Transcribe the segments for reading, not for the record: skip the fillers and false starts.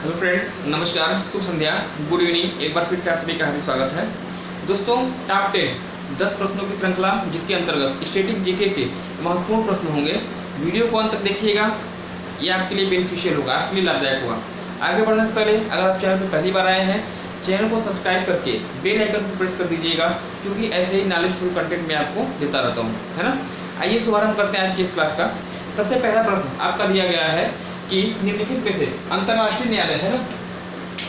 Hello friends, नमस्कार, शुभ संध्या, good evening. एक बार फिर से आप सभी का हार्दिक स्वागत है। दोस्तों, टॉप 10 प्रश्नों की श्रृंखला जिसके अंतर्गत स्टैटिक जीके के महत्वपूर्ण प्रश्न होंगे। वीडियो को अंत तक देखिएगा, ये आपके लिए बेनिफिशियल होगा, आपके लिए लाभदायक होगा। आगे बढ़ने से पहले अगर आप चैनल पर पहली बार आए हैं, चैनल को सब्सक्राइब करके बेल आइकन को प्रेस कर दीजिएगा, क्योंकि ऐसे ही नॉलेजफुल कंटेंट मैं आपको देता रहता हूँ, है ना। आइए शुभारंभ करते हैं आज की इस क्लास का। सबसे पहला प्रश्न आपका दिया गया है कि निम्नलिखित में से अंतर्राष्ट्रीय न्यायालय है ना,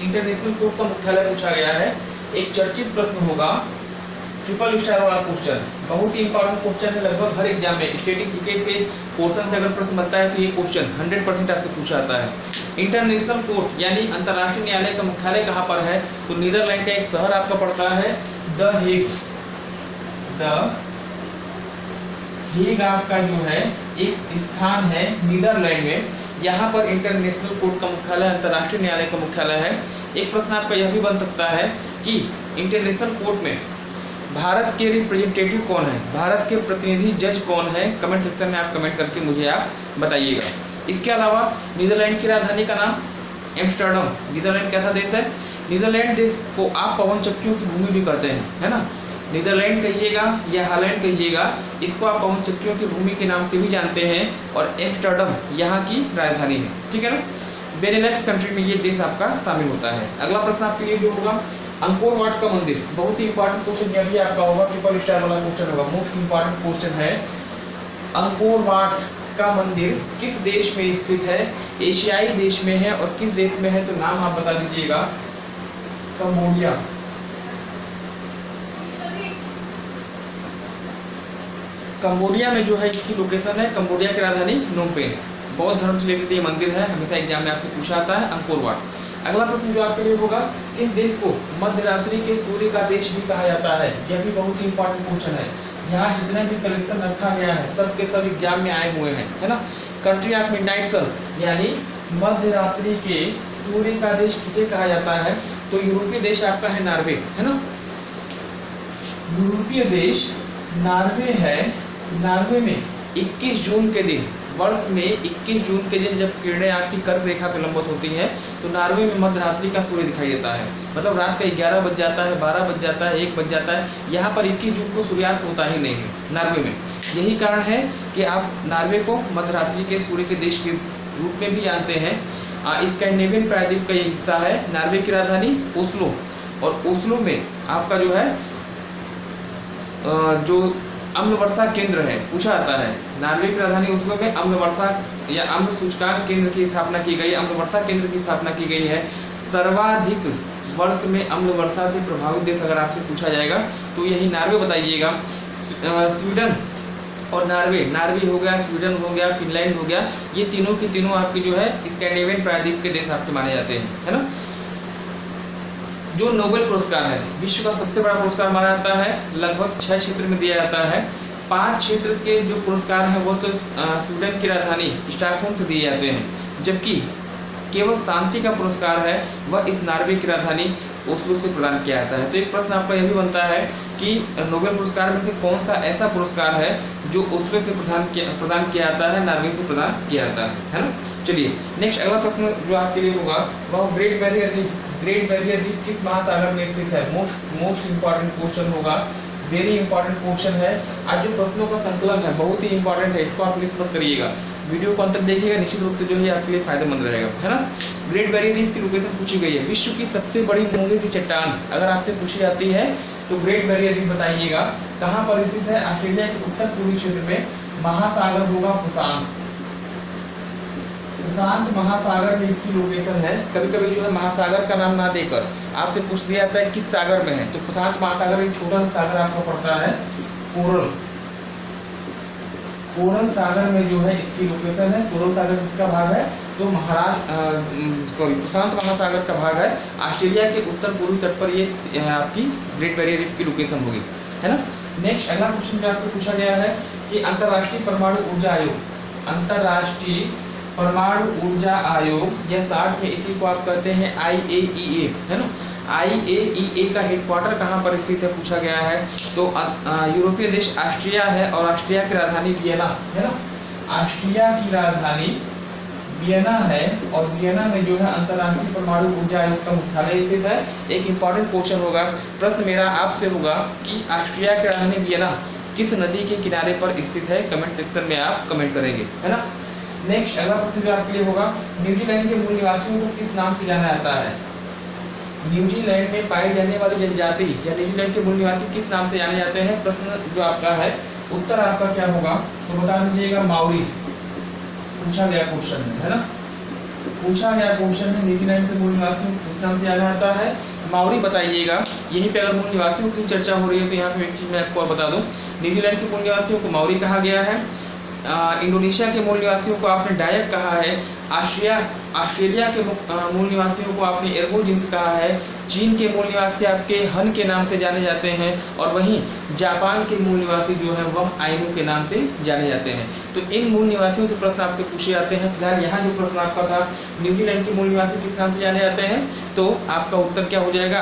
इंटरनेशनल कोर्ट का मुख्यालय पूछा गया है। एक चर्चित प्रश्न होगा, ट्रिपल स्टार वाला क्वेश्चन, बहुत ही इंपॉर्टेंट क्वेश्चन है। लगभग हर एग्जाम में स्टैटिक जीके के पोर्शन से अगर प्रश्न बनता है तो ये क्वेश्चन 100% आपसे पूछा जाता है। इंटरनेशनल कोर्ट यानी अंतर्राष्ट्रीय न्यायालय का मुख्यालय कहाँ पर है? तो नीदरलैंड का एक शहर आपका पड़ता है द हेग आपका जो है एक स्थान है नीदरलैंड में। यहाँ पर इंटरनेशनल कोर्ट का मुख्यालय, अंतर्राष्ट्रीय न्यायालय का मुख्यालय है। एक प्रश्न आपका यह भी बन सकता है कि इंटरनेशनल कोर्ट में भारत के रिप्रेजेंटेटिव कौन है, भारत के प्रतिनिधि जज कौन है? कमेंट सेक्शन में आप कमेंट करके मुझे आप बताइएगा। इसके अलावा नीदरलैंड की राजधानी का नाम एम्स्टर्डम। नीदरलैंड कैसा देश है? नीदरलैंड देश को आप पवन चक्कियों की भूमि भी कहते हैं, है ना। नीदरलैंड कहिएगा या हॉलैंड कहिएगा, इसको आप पवन चक्कियों की भूमि के नाम से भी जानते हैं। और एम्स्टर्डम यहाँ की राजधानी है, ठीक है ना। बेनेलक्स कंट्री में ये देश आपका शामिल होता है। अगला प्रश्न आपके लिए भी होगा, अंकोर वाट का मंदिर, बहुत ही इंपॉर्टेंट क्वेश्चन यह भी आपका होगा, ट्रिपल स्टार वाला क्वेश्चन होगा, मोस्ट इंपॉर्टेंट क्वेश्चन है। अंकोर वाट का मंदिर किस देश में स्थित है? एशियाई देश में है। और किस देश में है तो नाम आप बता दीजिएगा। कंबोडिया। कंबोडिया में जो है इसकी लोकेशन है। कंबोडिया की राजधानी नोम पेन। बौद्ध धर्म से रिलेटेड ये मंदिर है, हमेशा एग्जाम में आपसे पूछा आता है, अंकोर वाट। अगला प्रश्न जो आपके लिए होगा, किस देश को मध्यरात्रि के सूर्य का देश भी कहा जाता है? यह भी बहुत ही इंपॉर्टेंट क्वेश्चन है। यहाँ जितने भी कलेक्शन रखा गया है सब के सब एग्जाम में आए हुए हैं, है ना। कंट्री ऑफ मिडनाइट सन यानी मध्यरात्रि के सूर्य का देश किसे कहा जाता है? तो यूरोपीय देश आपका है नॉर्वे, है ना। यूरोपीय देश नॉर्वे है। नॉर्वे में 21 जून के दिन, वर्ष में 21 जून के दिन जब किरणें आपकी कर्क रेखा पे लंबवत होती हैं तो नॉर्वे में मध्यरात्रि का सूर्य दिखाई देता है। मतलब रात का 11 बज जाता है, 12 बज जाता है, 1 बज जाता है। यहाँ पर 21 जून को सूर्यास्त होता ही नहीं है नॉर्वे में। यही कारण है कि आप नॉर्वे को मध्यरात्रि के सूर्य के देश के रूप में भी जानते हैं। स्कैंडिनेवियन प्रायद्वीप का ये हिस्सा है। नॉर्वे की राजधानी ओस्लो, और ओस्लो में आपका जो है जो अम्ल वर्षा केंद्र है पूछा जाता है। नॉर्वे की राजधानी ओस्लो में अम्ल वर्षा या अम्ल सूचकांक केंद्र की स्थापना की गई, अम्ल वर्षा केंद्र की स्थापना की गई है। सर्वाधिक वर्ष में अम्ल वर्षा से प्रभावित देश अगर आपसे पूछा जाएगा तो यही नॉर्वे बताइएगा। स्वीडन और नॉर्वे हो गया, स्वीडन हो गया, फिनलैंड हो गया, ये तीनों की तीनों आपके जो है स्कैंडिनेवियन प्रायद्वीप के देश आपके माने जाते हैं, है ना। जो नोबेल पुरस्कार है, विश्व का सबसे बड़ा पुरस्कार माना जाता है, लगभग 6 क्षेत्र में दिया जाता है। 5 क्षेत्र के जो पुरस्कार हैं वो तो स्वीडन की राजधानी स्टॉकहोम से दिए जाते हैं, जबकि केवल शांति का पुरस्कार है वह इस नॉर्वे की राजधानी ओस्लो से प्रदान किया जाता है। तो एक प्रश्न आपका यह भी बनता है कि नोबेल पुरस्कार में से कौन सा ऐसा पुरस्कार है जो ओस्लो से प्रदान किया जाता है, नॉर्वे से प्रदान किया जाता है ना। चलिए नेक्स्ट अगला प्रश्न जो आपके लिए होगा वह great barrier reef. Great barrier reef किस महासागर में स्थित है? मोस्ट इंपॉर्टेंट क्वेश्चन होगा, वेरी इंपॉर्टेंट क्वेश्चन है। आज जो प्रश्नों का संकलन है बहुत ही इंपॉर्टेंट है, इसको आप मिस मत करिएगा। वीडियो को अंत तक देखिएगा, निश्चित रूप से जो है आपके लिए फायदेमंद रहेगा, है ना। ग्रेट बैरियर रीफ की लोकेशन पूछी गई है। विश्व की सबसे बड़ी मूंगे की चट्टान अगर आपसे पूछी जाती है तो ग्रेट बैरियर रीफ बताइएगा। कहाँ पर स्थित है? ऑस्ट्रेलिया के उत्तर पूर्वी क्षेत्र में। महासागर होगा प्रशांत महासागर में इसकी लोकेशन है। कभी कभी जो है महासागर का नाम ना देकर आपसे पूछ दिया जाता है किस सागर में है, तो प्रशांत महासागर एक छोटा सा सागर आपको पड़ता है कोरल सागर में जो है इसकी लोकेशन है। कोरल सागर किसका भाग है? तो प्रशांत महासागर का भाग है। ऑस्ट्रेलिया के उत्तर पूर्वी तट पर ये आपकी ग्रेट बैरियर रीफ की लोकेशन होगी, है ना। नेक्स्ट अगला क्वेश्चन जो आपको पूछा गया है कि अंतर्राष्ट्रीय परमाणु ऊर्जा आयोग, अंतर्राष्ट्रीय परमाणु ऊर्जा आयोग या शॉर्ट में इसी को आप कहते हैं IAEA, है ना। IAEA का हेडक्वार्टर कहाँ पर स्थित है पूछा गया है। तो यूरोपीय देश ऑस्ट्रिया है और ऑस्ट्रिया की राजधानी वियना, है ना। ऑस्ट्रिया की राजधानी वियना है और वियना में जो है अंतर्राष्ट्रीय परमाणु ऊर्जा आयोग का मुख्यालय स्थित है। एक इंपॉर्टेंट क्वेश्चन होगा, प्रश्न मेरा आपसे होगा कि ऑस्ट्रिया की राजधानी वियना किस नदी के किनारे पर स्थित है? कमेंट सेक्शन में आप कमेंट करेंगे, है ना। नेक्स्ट अगला प्रश्न जो आपके लिए होगा, न्यूजीलैंड के मूल निवासियों को किस नाम से जाना जाता है? न्यूजीलैंड में पाई जाने वाली जनजाति या न्यूजीलैंड के मूल निवासी किस नाम से जाने जाते हैं? प्रश्न जो आपका है, उत्तर आपका क्या होगा तो बता दीजिएगा, माउरी। पूछा गया क्वेश्चन है ना, पूछा गया क्वेश्चन है, न्यूजीलैंड के मूल निवासियों को किस नाम से जाना जाता है? माउरी बताइएगा। यहीं पे अगर मूल निवासियों की चर्चा हो रही है तो यहाँ पे एक चीज मैं आपको और बता दूं, न्यूजीलैंड के मूल निवासियों को माउरी कहा गया है। इंडोनेशिया के मूल निवासियों को आपने डायक कहा है। ऑस्ट्रेलिया के मूल निवासियों को आपने एर्बोजिन्स कहा है। चीन के मूल निवासी आपके हन के नाम से जाने जाते हैं और वहीं जापान के मूल निवासी जो है वह आइनू के नाम से जाने जाते हैं। तो इन मूल निवासियों से प्रश्न आपसे पूछे जाते हैं। फिलहाल यहाँ जो प्रश्न आपका था, न्यूजीलैंड के मूल निवासी किस नाम से जाने जाते हैं, तो आपका उत्तर क्या हो जाएगा?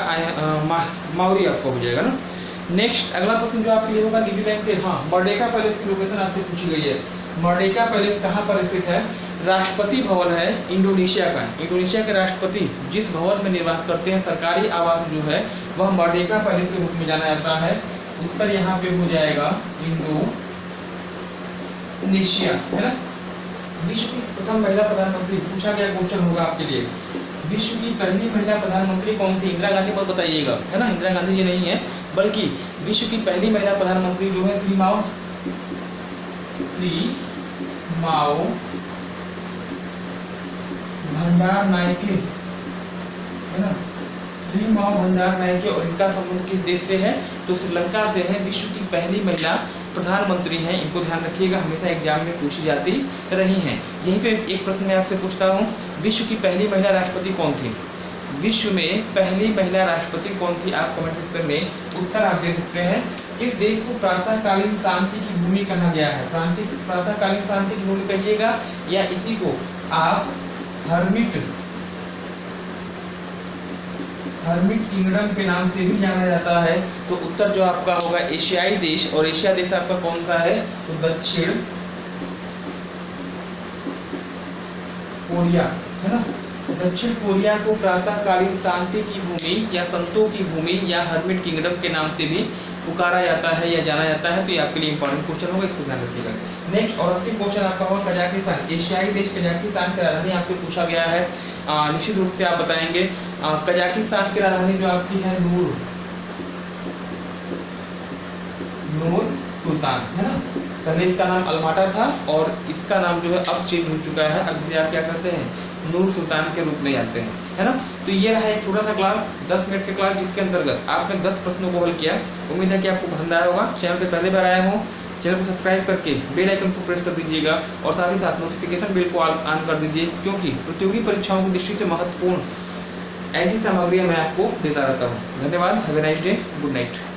माउरी आपका हो जाएगा ना। नेक्स्ट अगला प्रश्न जो आपके लिए होगा, न्यूजीलैंड के मर्डेका पैलेस की लोकेशन आपसे पूछी गई है। मर्डेका पैलेस कहाँ पर स्थित है? राष्ट्रपति भवन है इंडोनेशिया का। इंडोनेशिया के राष्ट्रपति जिस भवन में निवास करते हैं, सरकारी आवास जो है वह मर्डेका पैलेस के रूप में जाना जाता है। उत्तर यहाँ पे हो जाएगा इंडोनेशिया, है ना। विश्व की प्रथम महिला प्रधानमंत्री, पूछा गया क्वेश्चन होगा आपके लिए, विश्व की पहली महिला प्रधानमंत्री कौन थी? इंदिरा गांधी मत बताइएगा, है ना, इंदिरा गांधी जी नहीं है, बल्कि विश्व की पहली महिला प्रधानमंत्री जो है श्री माओ भंडारनायके, है ना, श्री माओ भंडारनायके। और इनका संबंध किस देश से है? तो श्रीलंका से है। विश्व की पहली महिला प्रधानमंत्री हैं, इनको ध्यान रखिएगा, हमेशा एग्जाम में पूछी जाती रही हैं। यहीं पे एक प्रश्न मैं आपसे पूछता हूँ, विश्व की पहली महिला राष्ट्रपति कौन थी? विश्व में पहली महिला राष्ट्रपति कौन थी? आप कमेंट सेक्शन में उत्तर आप दे सकते हैं। किस देश को प्रातःकालीन शांति की भूमि कहा गया है? प्रातःकालीन शांति की भूमि कहिएगा, या इसी को आप हर्मिट किंगडम के नाम से भी जाना जाता है। तो उत्तर जो आपका होगा एशियाई देश, और एशिया देश आपका कौन सा है? तो दक्षिण कोरिया, है ना। दक्षिण कोरिया को प्रातःकालीन शांति की भूमि या संतों की भूमि या हर्मिट किंगडम के नाम से भी पुकारा जाता है या जाना जाता है। तो ये आपके लिए इंपॉर्टेंट क्वेश्चन होगा, इसको ध्यान रखिएगा। नेक्स्ट और अंतिम क्वेश्चन आपका होगा कजाकिस्तान। एशियाई देश कजाकिस्तान की राजधानी आपसे पूछा गया है, निश्चित रूप से आप बताएंगे। कजाकिस्तान की राजधानी जो आपकी है नूर सुल्तान, है ना। पहले इसका नाम अलमाटा था और इसका नाम जो है अब चेंज हो चुका है, अब इसे आप क्या करते हैं? नूर सुल्तान के रूप में जानते हैं, है ना। तो ये रहा एक छोटा सा क्लास, 10 मिनट का क्लास, जिसके अंतर्गत आपने 10 प्रश्नों को हल किया। उम्मीद है कि आपको पसंद आया होगा। चैनल पे पहली बार आए हो, चैनल को सब्सक्राइब करके बेल आइकन को प्रेस कर दीजिएगा और साथ ही साथ नोटिफिकेशन बेल को ऑन कर दीजिए, क्योंकि प्रतियोगी परीक्षाओं की दृष्टि से महत्वपूर्ण ऐसी सामग्रियाँ मैं आपको देता रहता हूँ। धन्यवाद, have a nice day, good night.